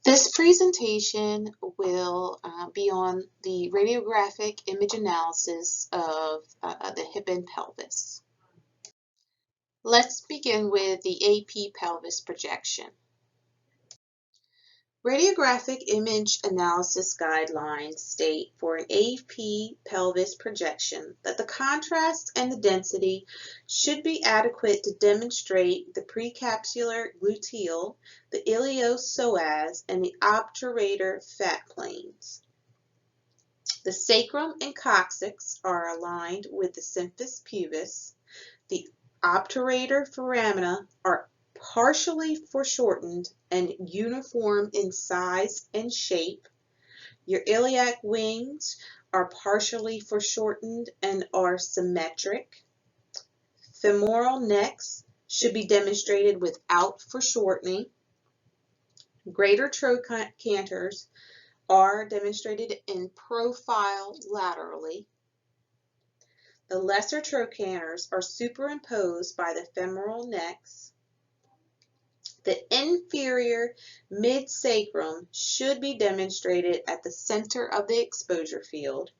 This presentation will be on the radiographic image analysis of the hip and pelvis. Let's begin with the AP pelvis projection. Radiographic image analysis guidelines state for an AP pelvis projection that the contrast and the density should be adequate to demonstrate the precapsular gluteal, the iliopsoas, and the obturator fat planes. The sacrum and coccyx are aligned with the symphysis pubis. The obturator foramina are partially foreshortened and uniform in size and shape. Your iliac wings are partially foreshortened and are symmetric. Femoral necks should be demonstrated without foreshortening. Greater trochanters are demonstrated in profile laterally. The lesser trochanters are superimposed by the femoral necks. The inferior mid-sacrum should be demonstrated at the center of the exposure field.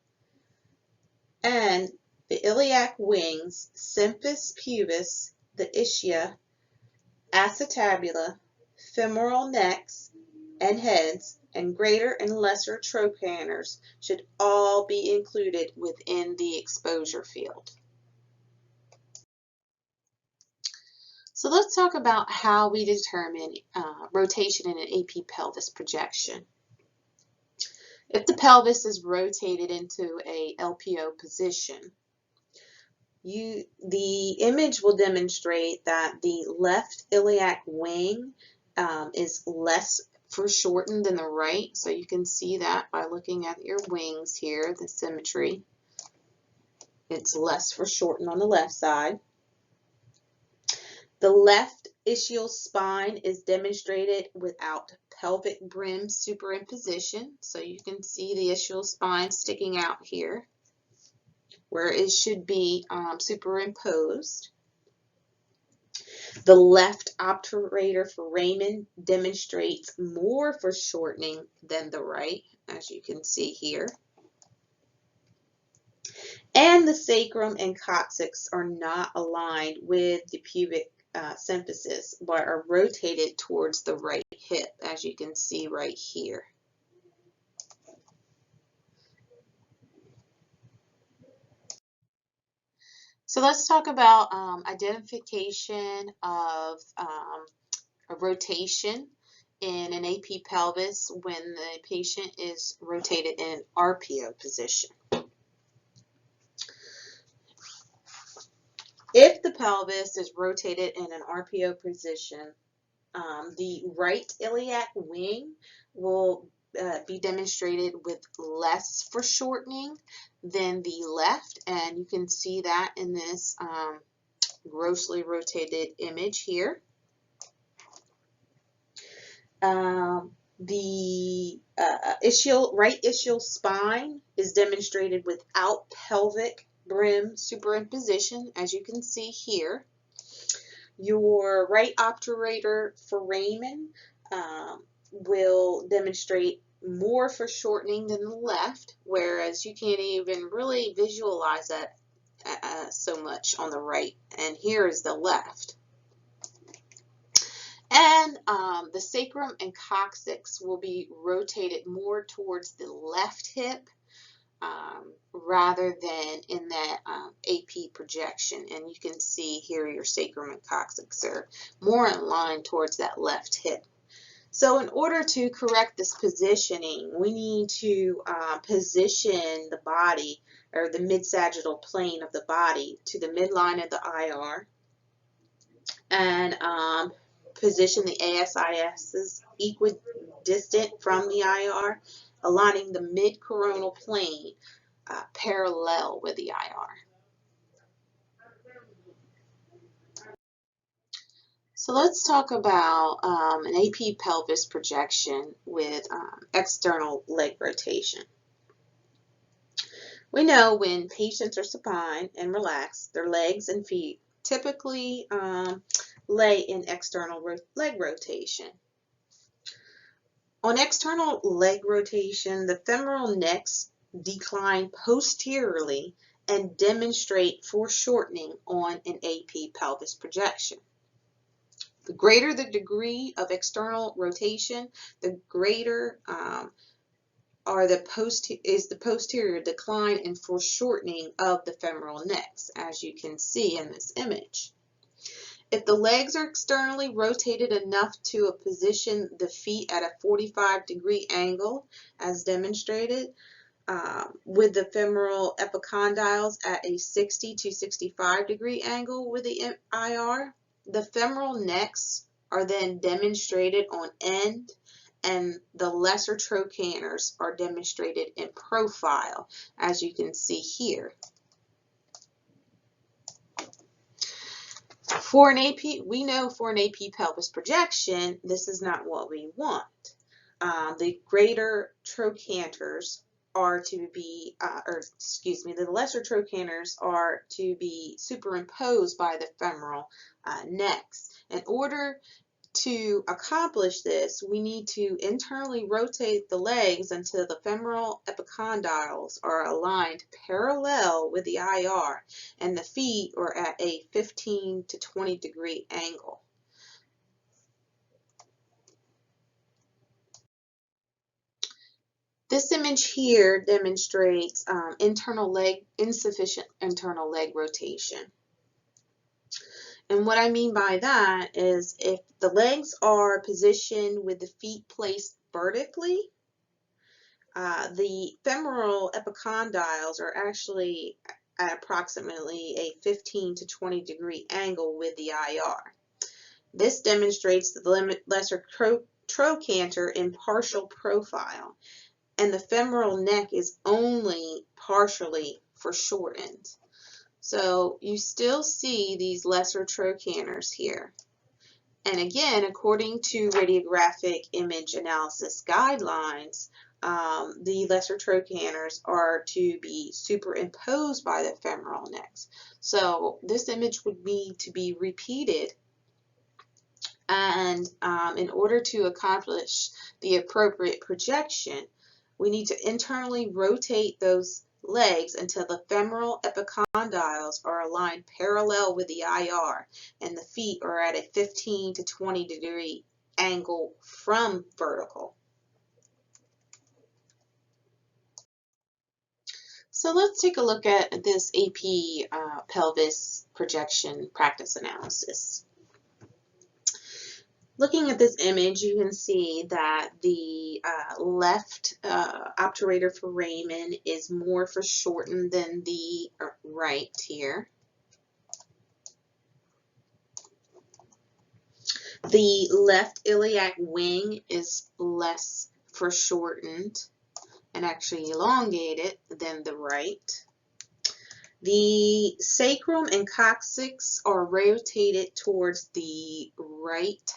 And the iliac wings, symphysis pubis, the ischia, acetabula, femoral necks and heads, and greater and lesser trochanters should all be included within the exposure field. So let's talk about how we determine rotation in an AP pelvis projection. If the pelvis is rotated into a LPO position, the image will demonstrate that the left iliac wing is less foreshortened than the right. So you can see that by looking at your wings here, the symmetry. It's less foreshortened on the left side. The left ischial spine is demonstrated without pelvic brim superimposition. So you can see the ischial spine sticking out here where it should be superimposed. The left obturator foramen demonstrates more foreshortening than the right, as you can see here. And the sacrum and coccyx are not aligned with the pubic symphysis, but are rotated towards the right hip, as you can see right here. So let's talk about identification of a rotation in an AP pelvis when the patient is rotated in an RPO position. If the pelvis is rotated in an RPO position, the right iliac wing will be demonstrated with less foreshortening than the left, and you can see that in this grossly rotated image here. The right ischial spine is demonstrated without pelvic brim superimposition, as you can see here. Your right obturator foramen will demonstrate more foreshortening than the left, whereas you can't even really visualize that so much on the right. And here is the left. And the sacrum and coccyx will be rotated more towards the left hip rather than in that AP projection. And you can see here your sacrum and coccyx are more in line towards that left hip. So in order to correct this positioning, we need to position the body, or the mid-sagittal plane of the body, to the midline of the IR, and position the ASISs equidistant from the IR, aligning the mid-coronal plane parallel with the IR. So let's talk about an AP pelvis projection with external leg rotation. We know when patients are supine and relaxed, their legs and feet typically lay in external leg rotation. On external leg rotation, the femoral necks decline posteriorly and demonstrate foreshortening on an AP pelvis projection. The greater the degree of external rotation, the greater is the posterior decline and foreshortening of the femoral necks, as you can see in this image. If the legs are externally rotated enough to position the feet at a 45-degree angle, as demonstrated, with the femoral epicondyles at a 60 to 65-degree angle with the IR, the femoral necks are then demonstrated on end, and the lesser trochanters are demonstrated in profile, as you can see here. For an AP, we know for an AP pelvis projection, this is not what we want. The greater trochanters are to be, the lesser trochanters are to be superimposed by the femoral necks. In order to accomplish this, we need to internally rotate the legs until the femoral epicondyles are aligned parallel with the IR and the feet are at a 15 to 20-degree angle. This image here demonstrates insufficient internal leg rotation. And what I mean by that is if the legs are positioned with the feet placed vertically, the femoral epicondyles are actually at approximately a 15 to 20-degree angle with the IR. This demonstrates the lesser trochanter in partial profile, and the femoral neck is only partially foreshortened. So you still see these lesser trochanters here. And again, according to radiographic image analysis guidelines, the lesser trochanters are to be superimposed by the femoral necks. So this image would need to be repeated, and in order to accomplish the appropriate projection, we need to internally rotate those legs until the femoral epicondyles are aligned parallel with the IR and the feet are at a 15 to 20-degree angle from vertical. So let's take a look at this AP pelvis projection practice analysis. Looking at this image, you can see that the left obturator foramen is more foreshortened than the right here. The left iliac wing is less foreshortened and actually elongated than the right. The sacrum and coccyx are rotated towards the right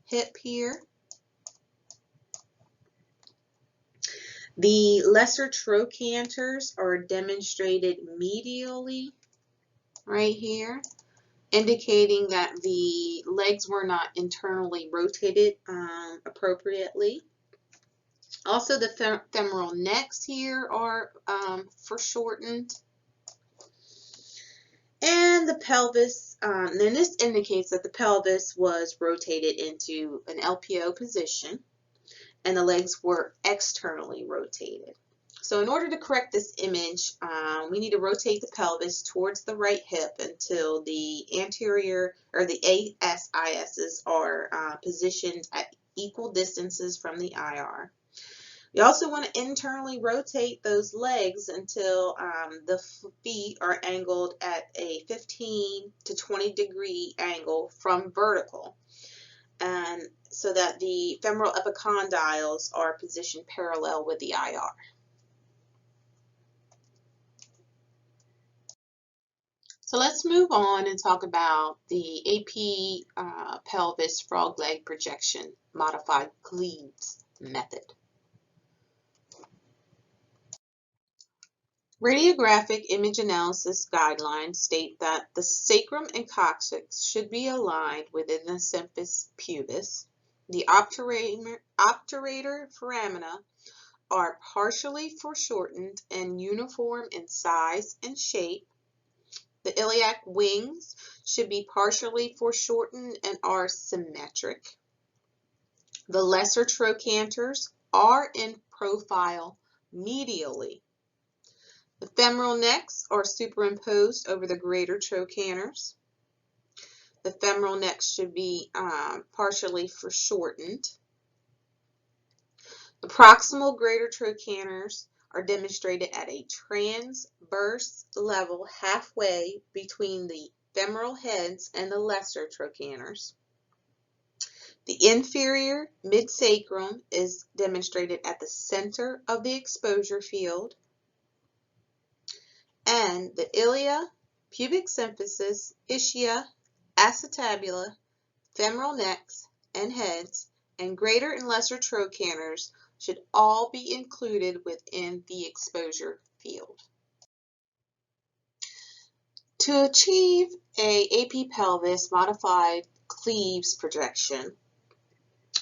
hip here. The lesser trochanters are demonstrated medially right here, indicating that the legs were not internally rotated appropriately. Also, the femoral necks here are foreshortened. And the pelvis, then this indicates that the pelvis was rotated into an LPO position and the legs were externally rotated. So in order to correct this image, we need to rotate the pelvis towards the right hip until the anterior or the ASISs are positioned at equal distances from the IR. You also want to internally rotate those legs until the feet are angled at a 15 to 20-degree angle from vertical, and so that the femoral epicondyles are positioned parallel with the IR. So let's move on and talk about the AP pelvis frog leg projection modified Cleves method. Radiographic image analysis guidelines state that the sacrum and coccyx should be aligned within the symphysis pubis, The obturator foramina are partially foreshortened and uniform in size and shape. The iliac wings should be partially foreshortened and are symmetric. The lesser trochanters are in profile medially. The femoral necks are superimposed over the greater trochanters. The femoral necks should be partially foreshortened. The proximal greater trochanters are demonstrated at a transverse level halfway between the femoral heads and the lesser trochanters. The inferior midsacrum is demonstrated at the center of the exposure field. And the ilia, pubic symphysis, ischia, acetabula, femoral necks and heads, and greater and lesser trochanters should all be included within the exposure field. To achieve a AP pelvis modified Cleves projection,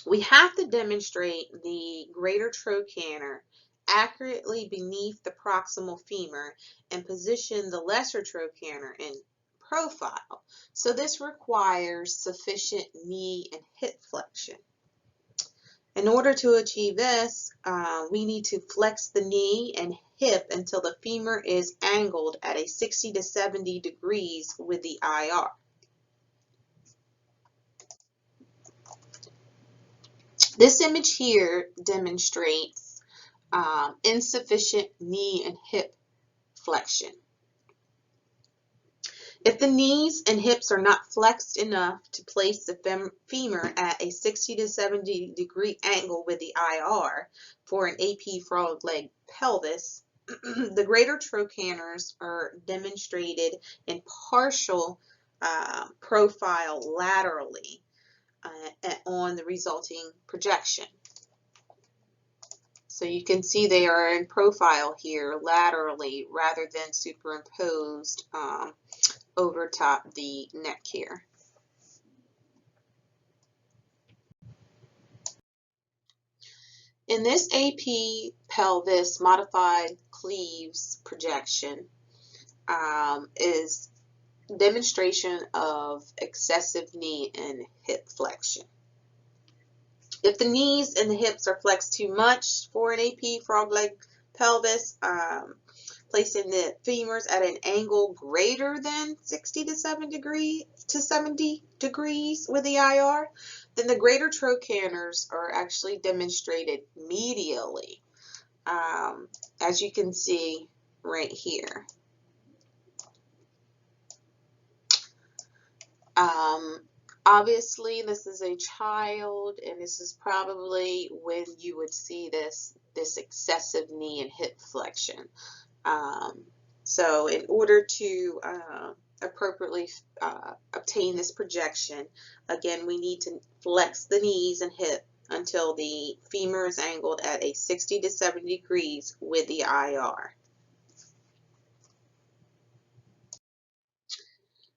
we have to demonstrate the greater trochanter accurately beneath the proximal femur and position the lesser trochanter in profile. So this requires sufficient knee and hip flexion. In order to achieve this, we need to flex the knee and hip until the femur is angled at a 60 to 70 degrees with the IR. This image here demonstrates insufficient knee and hip flexion. If the knees and hips are not flexed enough to place the femur at a 60 to 70 degree angle with the IR for an AP frog leg pelvis, the greater trochanters are demonstrated in partial profile laterally on the resulting projection. So you can see they are in profile here laterally rather than superimposed over top the neck here. In this AP pelvis modified Cleves projection is demonstration of excessive knee and hip flexion. If the knees and the hips are flexed too much for an AP frog leg pelvis, placing the femurs at an angle greater than 60 to 70 degrees with the IR, then the greater trochanters are actually demonstrated medially, as you can see right here. Obviously, this is a child, and this is probably when you would see this excessive knee and hip flexion. So in order to appropriately obtain this projection, again, we need to flex the knees and hip until the femur is angled at a 60 to 70 degrees with the IR.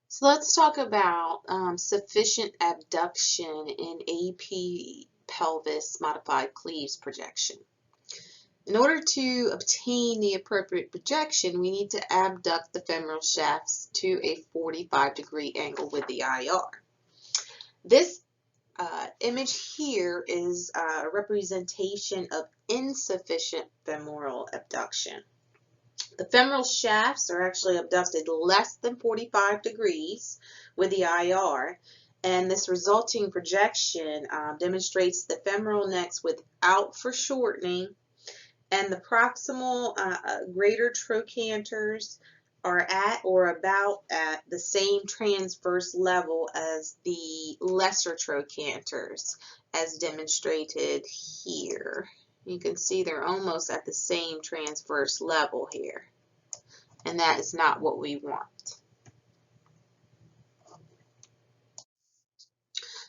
So let's talk about sufficient abduction in AP pelvis modified Cleves projection. In order to obtain the appropriate projection, we need to abduct the femoral shafts to a 45-degree angle with the IR. This image here is a representation of insufficient femoral abduction. The femoral shafts are actually abducted less than 45 degrees with the IR, and this resulting projection demonstrates the femoral necks without foreshortening, and the proximal greater trochanters are at or about at the same transverse level as the lesser trochanters, as demonstrated here. You can see they're almost at the same transverse level here, and that is not what we want.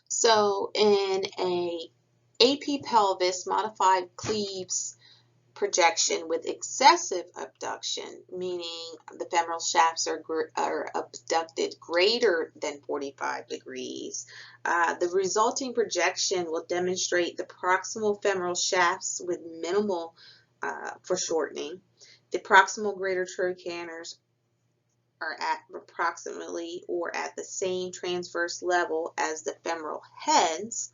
So in a AP pelvis modified Cleves projection with excessive abduction, meaning the femoral shafts are abducted greater than 45 degrees. The resulting projection will demonstrate the proximal femoral shafts with minimal foreshortening. The proximal greater trochanters are at approximately or at the same transverse level as the femoral heads,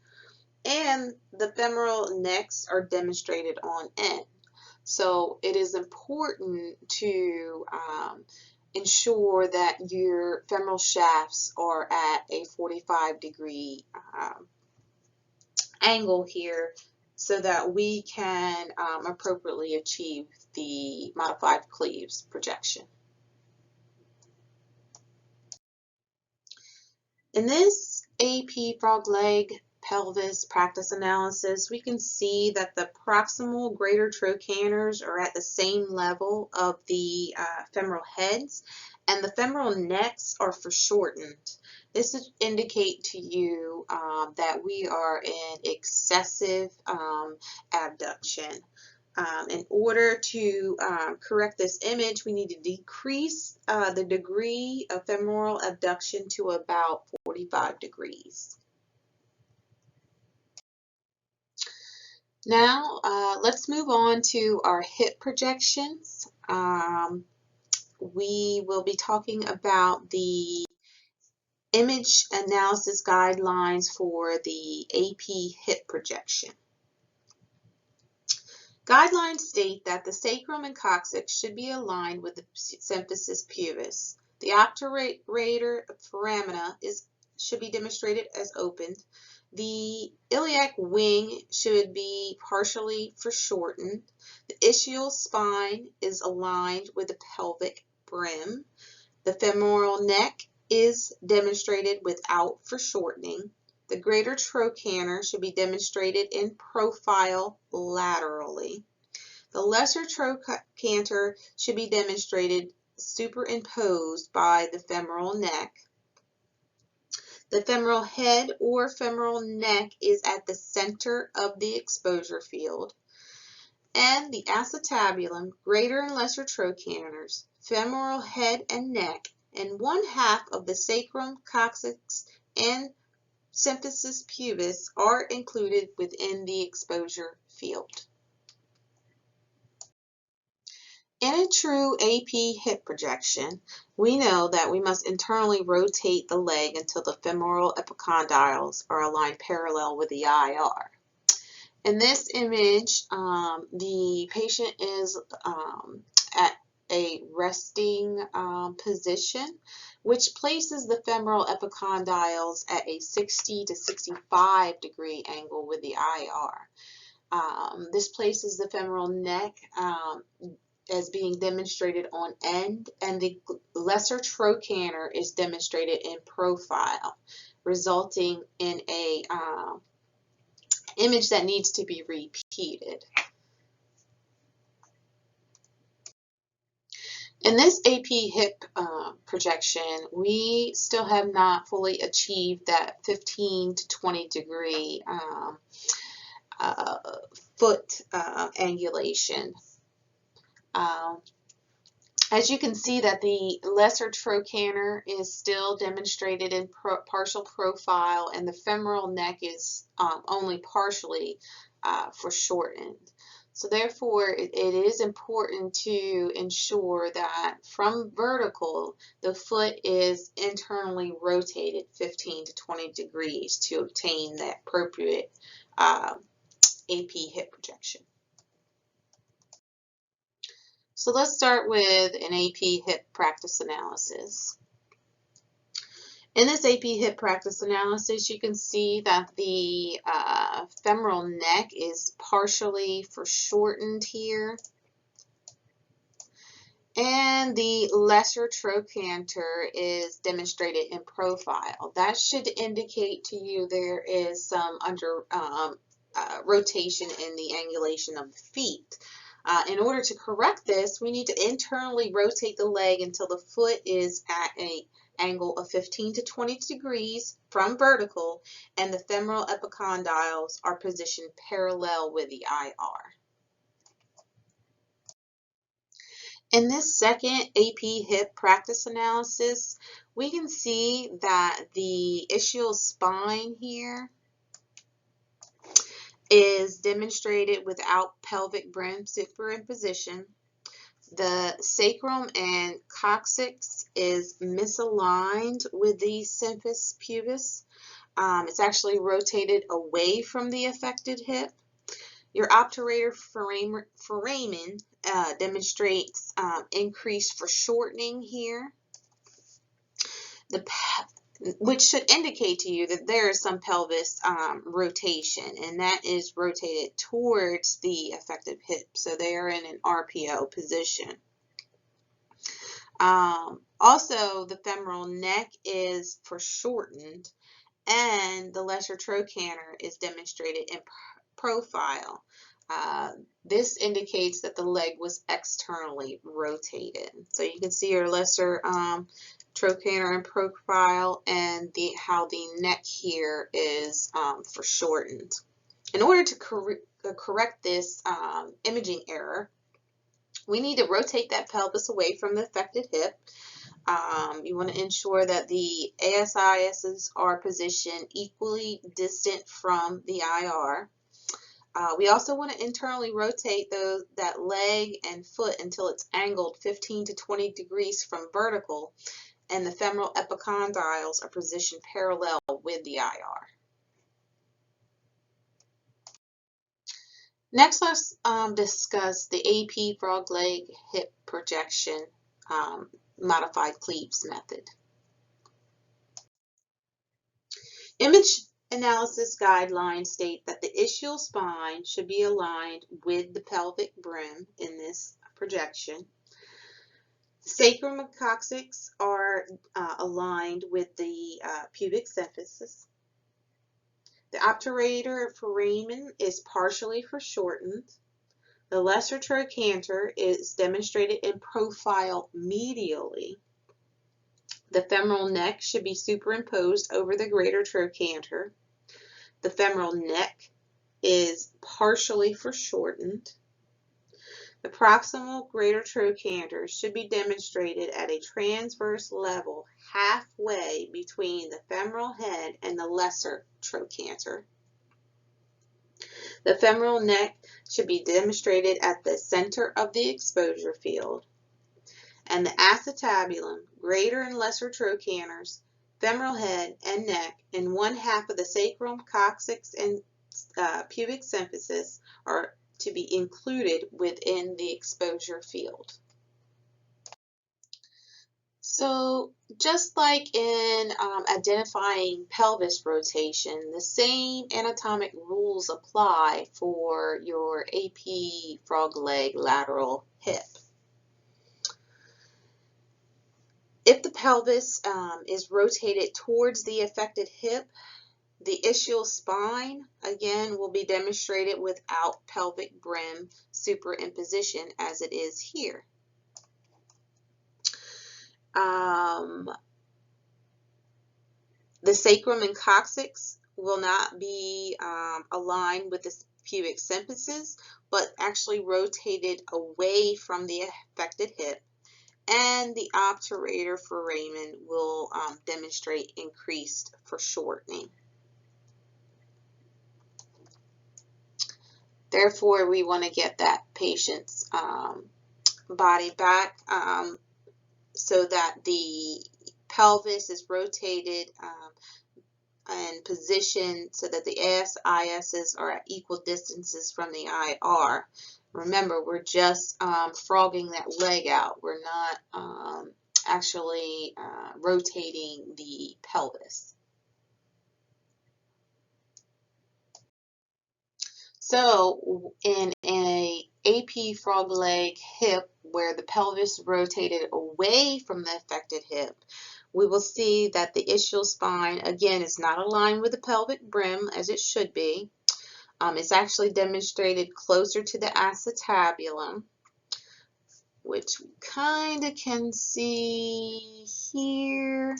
and the femoral necks are demonstrated on end. So it is important to ensure that your femoral shafts are at a 45-degree angle here so that we can appropriately achieve the modified Cleaves projection. In this AP frog leg pelvis practice analysis, we can see that the proximal greater trochanters are at the same level of the femoral heads, and the femoral necks are foreshortened. This would indicate to you that we are in excessive abduction. In order to correct this image, we need to decrease the degree of femoral abduction to about 45 degrees. Now, let's move on to our hip projections. We will be talking about the image analysis guidelines for the AP hip projection. Guidelines state that the sacrum and coccyx should be aligned with the symphysis pubis. The obturator foramina should be demonstrated as opened. The iliac wing should be partially foreshortened. The ischial spine is aligned with the pelvic brim. The femoral neck is demonstrated without foreshortening. The greater trochanter should be demonstrated in profile laterally. The lesser trochanter should be demonstrated superimposed by the femoral neck. The femoral head or femoral neck is at the center of the exposure field. And the acetabulum, greater and lesser trochanters, femoral head and neck, and 1/2 of the sacrum, coccyx, and symphysis pubis are included within the exposure field. In a true AP hip projection, we know that we must internally rotate the leg until the femoral epicondyles are aligned parallel with the IR. In this image, the patient is at a resting position, which places the femoral epicondyles at a 60 to 65 degree angle with the IR. This places the femoral neck as being demonstrated on end, and the lesser trochanter is demonstrated in profile, resulting in a image that needs to be repeated. In this AP hip projection, we still have not fully achieved that 15 to 20 degree foot angulation. As you can see that the lesser trochanter is still demonstrated in partial profile, and the femoral neck is only partially foreshortened. So therefore, it is important to ensure that from vertical, the foot is internally rotated 15 to 20 degrees to obtain the appropriate AP hip projection. So let's start with an AP hip practice analysis. In this AP hip practice analysis, you can see that the femoral neck is partially foreshortened here, and the lesser trochanter is demonstrated in profile. That should indicate to you there is some rotation in the angulation of the feet. In order to correct this, we need to internally rotate the leg until the foot is at an angle of 15 to 20 degrees from vertical, and the femoral epicondyles are positioned parallel with the IR. In this second AP hip practice analysis, we can see that the ischial spine here is demonstrated without pelvic brim superimposition. The sacrum and coccyx is misaligned with the symphysis pubis. It's actually rotated away from the affected hip. Your obturator foramen demonstrates increased foreshortening here, which should indicate to you that there is some pelvis rotation, and that is rotated towards the affected hip. So they are in an RPO position. Also, the femoral neck is foreshortened, and the lesser trochanter is demonstrated in profile. This indicates that the leg was externally rotated. So you can see your lesser trochanter in profile, and how the neck here is foreshortened. In order to correct this imaging error, we need to rotate that pelvis away from the affected hip. You want to ensure that the ASISs are positioned equally distant from the IR. We also want to internally rotate that leg and foot until it's angled 15 to 20 degrees from vertical, and the femoral epicondyles are positioned parallel with the IR. Next, let's discuss the AP frog leg hip projection modified Cleaves method. Image analysis guidelines state that the ischial spine should be aligned with the pelvic brim in this projection. The sacrum and coccyx are aligned with the pubic symphysis. The obturator foramen is partially foreshortened. The lesser trochanter is demonstrated in profile medially. The femoral neck should be superimposed over the greater trochanter. The femoral neck is partially foreshortened. The proximal greater trochanter should be demonstrated at a transverse level halfway between the femoral head and the lesser trochanter. The femoral neck should be demonstrated at the center of the exposure field. And the acetabulum, greater and lesser trochanters, femoral head and neck, and one half of the sacrum, coccyx, and pubic symphysis are to be included within the exposure field. So just like in identifying pelvis rotation, the same anatomic rules apply for your AP frog leg lateral hip. If the pelvis is rotated towards the affected hip, the ischial spine, again, will be demonstrated without pelvic brim superimposition as it is here. The sacrum and coccyx will not be aligned with the pubic symphysis, but actually rotated away from the affected hip. And the obturator foramen will demonstrate increased foreshortening. Therefore, we want to get that patient's body back so that the pelvis is rotated and positioned so that the ASISs are at equal distances from the IR. Remember, we're just frogging that leg out. We're not actually rotating the pelvis. So in a AP frog leg hip where the pelvis rotated away from the affected hip, we will see that the ischial spine, again, is not aligned with the pelvic brim as it should be. It's actually demonstrated closer to the acetabulum, which we kind of can see here.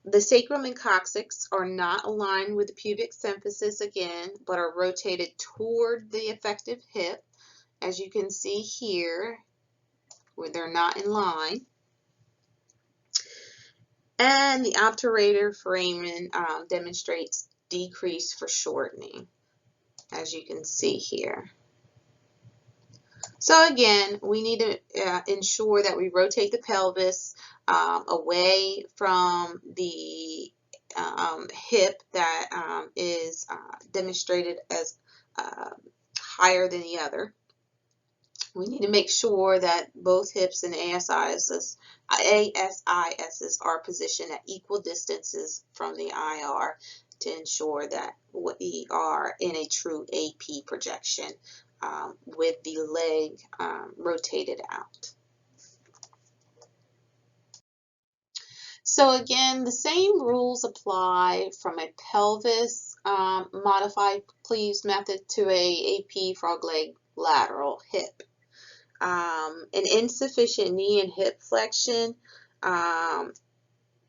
The sacrum and coccyx are not aligned with the pubic symphysis again, but are rotated toward the affected hip. as you can see here, where they're not in line. And the obturator foramen demonstrates decrease foreshortening, as you can see here. So again, we need to ensure that we rotate the pelvis away from the hip that is demonstrated as higher than the other. We need to make sure that both hips and ASISs are positioned at equal distances from the IR to ensure that we are in a true AP projection with the leg rotated out. So again, the same rules apply from a pelvis modified cleaves method to a AP frog leg lateral hip. An insufficient knee and hip flexion,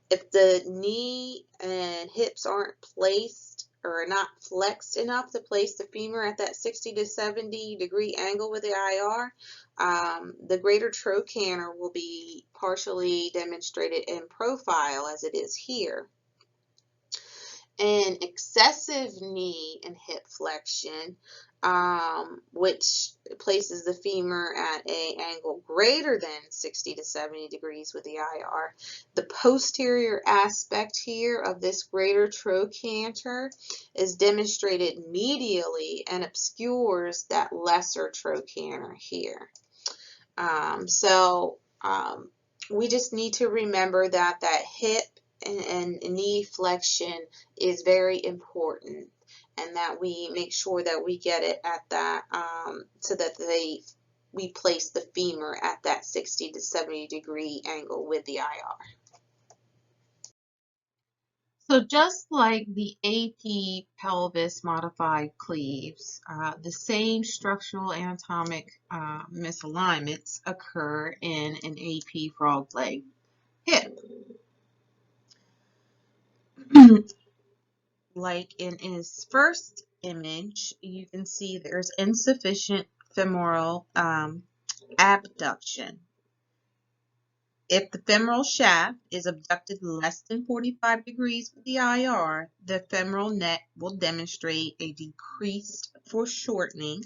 if the knee and hips aren't placed or not flexed enough to place the femur at that 60 to 70 degree angle with the IR, the greater trochanter will be partially demonstrated in profile as it is here. And excessive knee and hip flexion, which places the femur at an angle greater than 60 to 70 degrees with the IR. The posterior aspect here of this greater trochanter is demonstrated medially and obscures that lesser trochanter here. We just need to remember that that hip and knee flexion is very important, and that we make sure that we get it at that so that we place the femur at that 60 to 70 degree angle with the IR. So just like the AP pelvis modified cleaves, the same structural anatomic misalignments occur in an AP frog leg hip. Like in his first image, you can see there's insufficient femoral abduction. If the femoral shaft is abducted less than 45 degrees with the IR, the femoral neck will demonstrate a decreased foreshortening,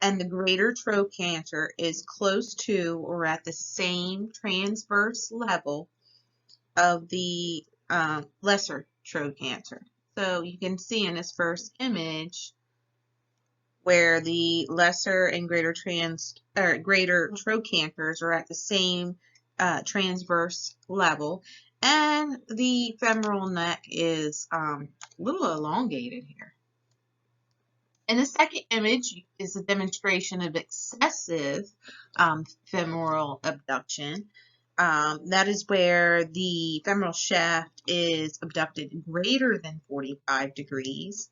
and the greater trochanter is close to or at the same transverse level of the lesser trochanter. So you can see in this first image where the lesser and greater trochanters are at the same transverse level, and the femoral neck is a little elongated here. In the second image is a demonstration of excessive femoral abduction. That is where the femoral shaft is abducted greater than 45 degrees.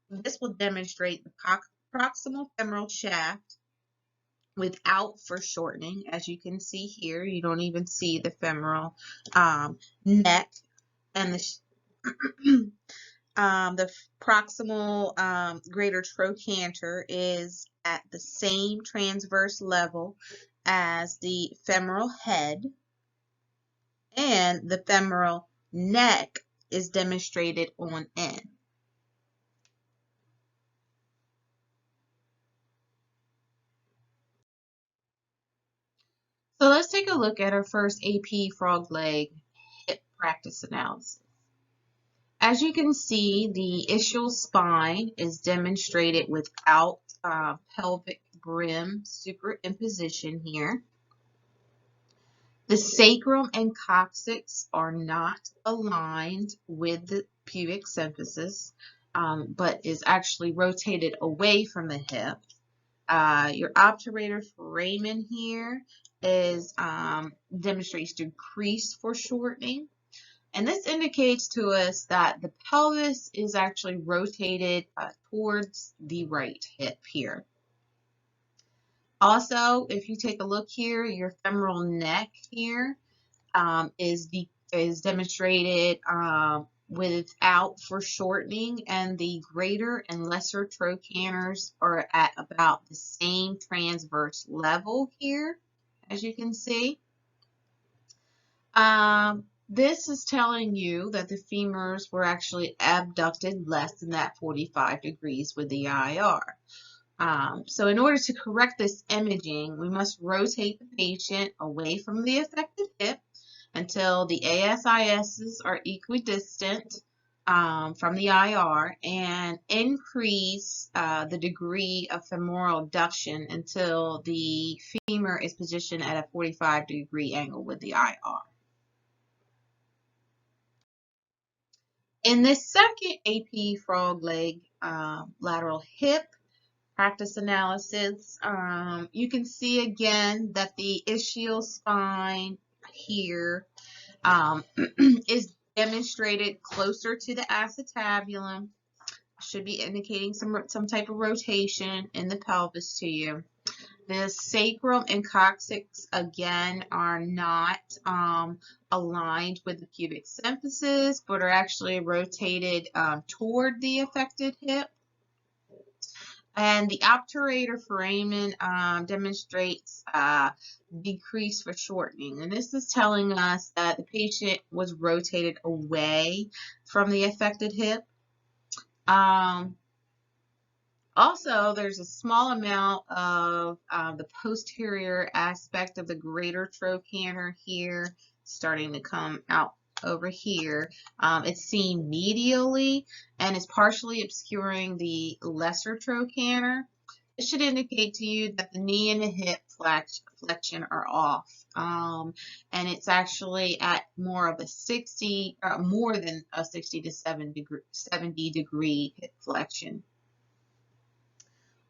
This will demonstrate the proximal femoral shaft without foreshortening. As you can see here, you don't even see the femoral neck, and the proximal greater trochanter is at the same transverse level as the femoral head, and the femoral neck is demonstrated on end. So let's take a look at our first AP frog leg hip practice analysis. As you can see, the ischial spine is demonstrated without pelvic brim superimposition here. The sacrum and coccyx are not aligned with the pubic symphysis, but is actually rotated away from the hip. Your obturator foramen here is demonstrates decreased foreshortening, and this indicates to us that the pelvis is actually rotated towards the right hip here. Also, if you take a look here, your femoral neck here is demonstrated without foreshortening, and the greater and lesser trochanters are at about the same transverse level here, as you can see. This is telling you that the femurs were actually abducted less than that 45 degrees with the IR. So in order to correct this imaging, we must rotate the patient away from the affected hip until the ASISs are equidistant from the IR, and increase the degree of femoral abduction until the femur is positioned at a 45-degree angle with the IR. In this second AP frog leg lateral hip practice analysis, you can see again that the ischial spine here is demonstrated closer to the acetabulum. Should be indicating some type of rotation in the pelvis to you. The sacrum and coccyx again are not aligned with the pubic symphysis, but are actually rotated toward the affected hip. And the obturator foramen demonstrates decreased foreshortening. And this is telling us that the patient was rotated away from the affected hip. Also, there's a small amount of the posterior aspect of the greater trochanter here starting to come out over here. It's seen medially and is partially obscuring the lesser trochanter. It should indicate to you that the knee and the hip flexion are off. And it's actually at more of a 60, more than a 60 to 70 degree hip flexion.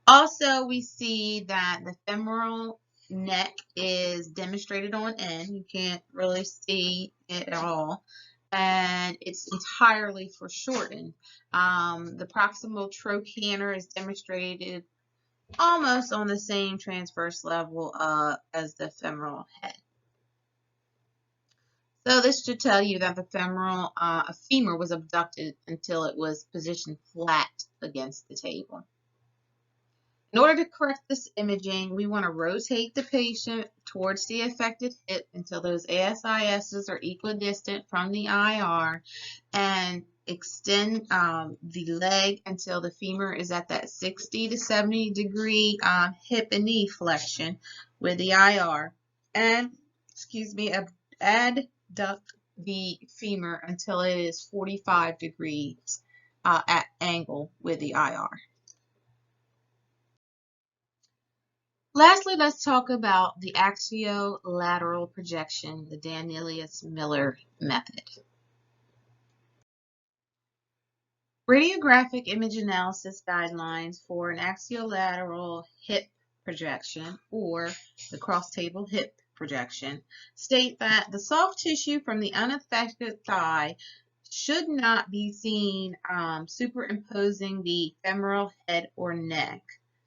Also, we see that the femoral neck is demonstrated on end. You can't really see it at all. And it's entirely foreshortened. The proximal trochanter is demonstrated almost on the same transverse level as the femoral head. So this should tell you that the femur was abducted until it was positioned flat against the table. In order to correct this imaging, we want to rotate the patient towards the affected hip until those ASISs are equidistant from the IR, and extend the leg until the femur is at that 60 to 70 degree hip and knee flexion with the IR. And, adduct the femur until it is 45 degrees at angle with the IR. Lastly, let's talk about the axiolateral projection, the Danielius-Miller method. Radiographic image analysis guidelines for an axiolateral hip projection, or the cross-table hip projection, state that the soft tissue from the unaffected thigh should not be seen superimposing the femoral head or neck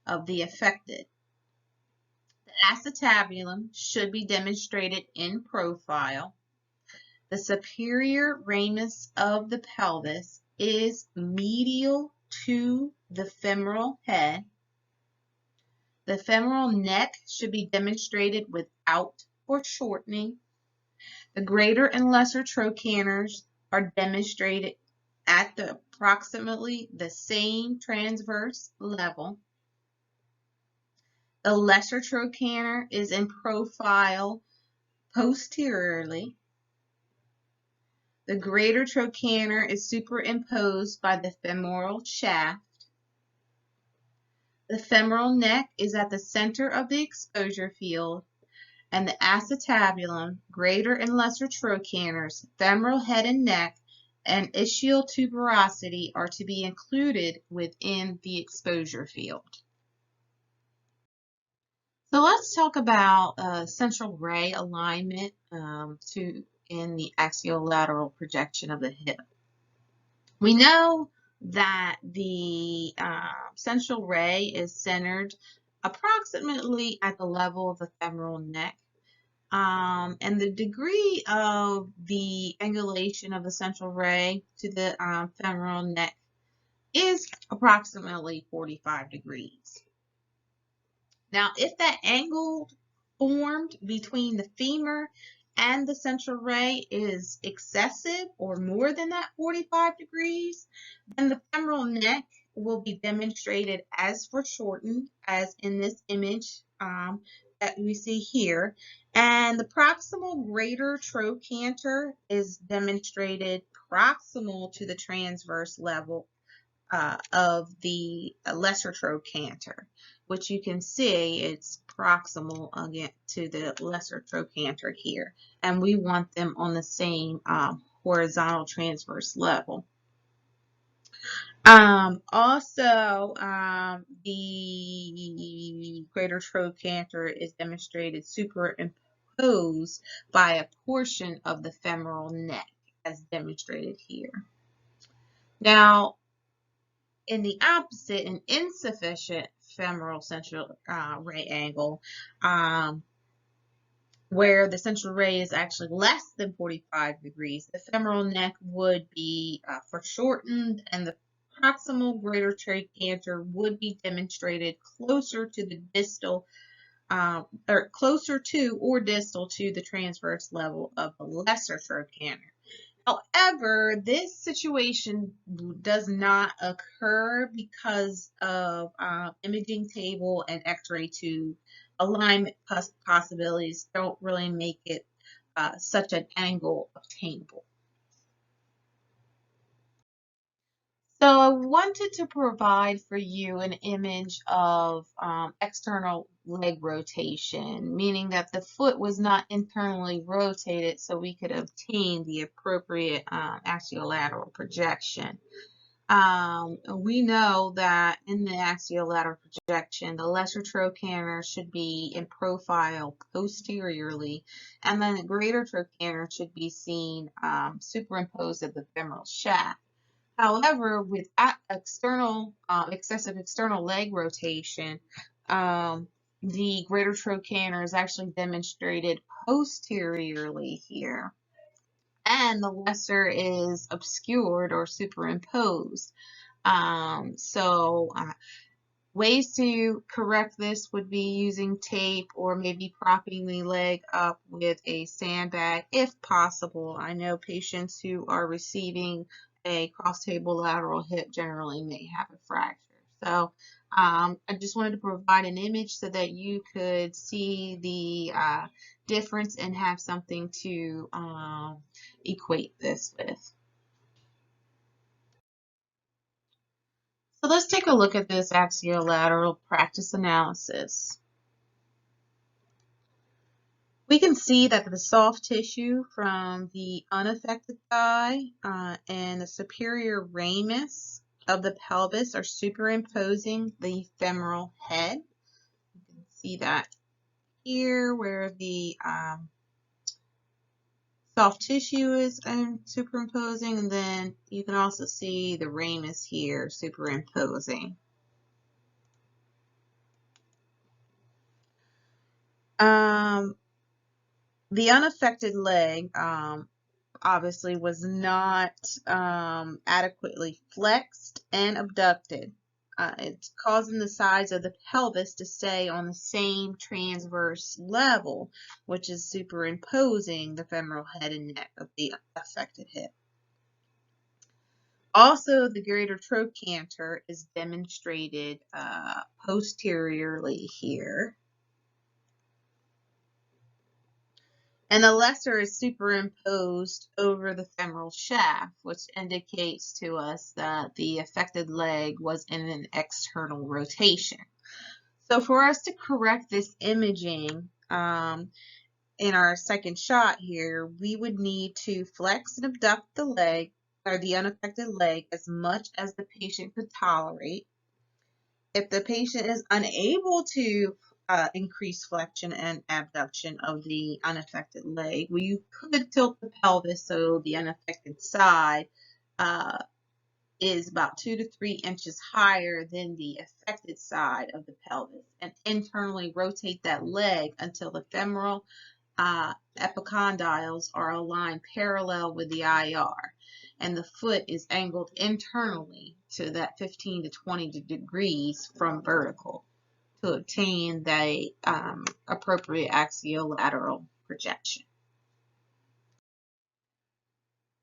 of the affected. Acetabulum should be demonstrated in profile. The superior ramus of the pelvis is medial to the femoral head. The femoral neck should be demonstrated without foreshortening. The greater and lesser trochanters are demonstrated at approximately the same transverse level. The lesser trochanter is in profile posteriorly. The greater trochanter is superimposed by the femoral shaft. The femoral neck is at the center of the exposure field, and the acetabulum, greater and lesser trochanters, femoral head and neck, and ischial tuberosity are to be included within the exposure field. So let's talk about central ray alignment in the axiolateral projection of the hip. We know that the central ray is centered approximately at the level of the femoral neck. And the degree of the angulation of the central ray to the femoral neck is approximately 45 degrees. Now, if that angle formed between the femur and the central ray is excessive or more than that 45 degrees, then the femoral neck will be demonstrated as foreshortened, as in this image that we see here. And the proximal greater trochanter is demonstrated proximal to the transverse level of the lesser trochanter, which you can see it's proximal again to the lesser trochanter here, and we want them on the same horizontal transverse level. The greater trochanter is demonstrated superimposed by a portion of the femoral neck, as demonstrated here. Now, in the opposite, an insufficient femoral central ray angle, where the central ray is actually less than 45 degrees, the femoral neck would be foreshortened, and the proximal greater trochanter would be demonstrated closer to the distal, or closer to or distal to the transverse level of the lesser trochanter. However, this situation does not occur because of imaging table and x-ray tube alignment possibilities don't really make it such an angle obtainable. So I wanted to provide for you an image of external leg rotation, meaning that the foot was not internally rotated so we could obtain the appropriate axiolateral projection. We know that in the axiolateral projection, the lesser trochanter should be in profile posteriorly, and then the greater trochanter should be seen superimposed at the femoral shaft. However, with excessive external leg rotation, the greater trochanter is actually demonstrated posteriorly here, and the lesser is obscured or superimposed. Ways to correct this would be using tape or maybe propping the leg up with a sandbag if possible. I know patients who are receiving a cross-table lateral hip generally may have a fracture. So I just wanted to provide an image so that you could see the difference and have something to equate this with. So let's take a look at this axiolateral practice analysis. We can see that the soft tissue from the unaffected thigh and the superior ramus of the pelvis are superimposing the femoral head. You can see that here where the soft tissue is superimposing, and then you can also see the ramus here superimposing. The unaffected leg obviously was not adequately flexed and abducted. It's causing the sides of the pelvis to stay on the same transverse level, which is superimposing the femoral head and neck of the affected hip. Also, the greater trochanter is demonstrated posteriorly here. And the lesser is superimposed over the femoral shaft, which indicates to us that the affected leg was in an external rotation. So for us to correct this imaging in our second shot here, we would need to flex and abduct the leg, or the unaffected leg, as much as the patient could tolerate. If the patient is unable to increase flexion and abduction of the unaffected leg, we could tilt the pelvis so the unaffected side is about 2 to 3 inches higher than the affected side of the pelvis, and internally rotate that leg until the femoral epicondyles are aligned parallel with the IR, and the foot is angled internally to that 15 to 20 degrees from vertical to obtain the appropriate axiolateral projection.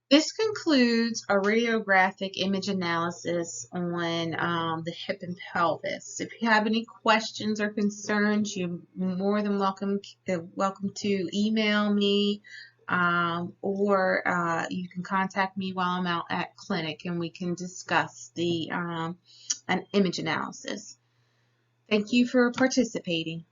This concludes a radiographic image analysis on the hip and pelvis. If you have any questions or concerns, you're more than welcome to email me, or you can contact me while I'm out at clinic, and we can discuss an image analysis. Thank you for participating.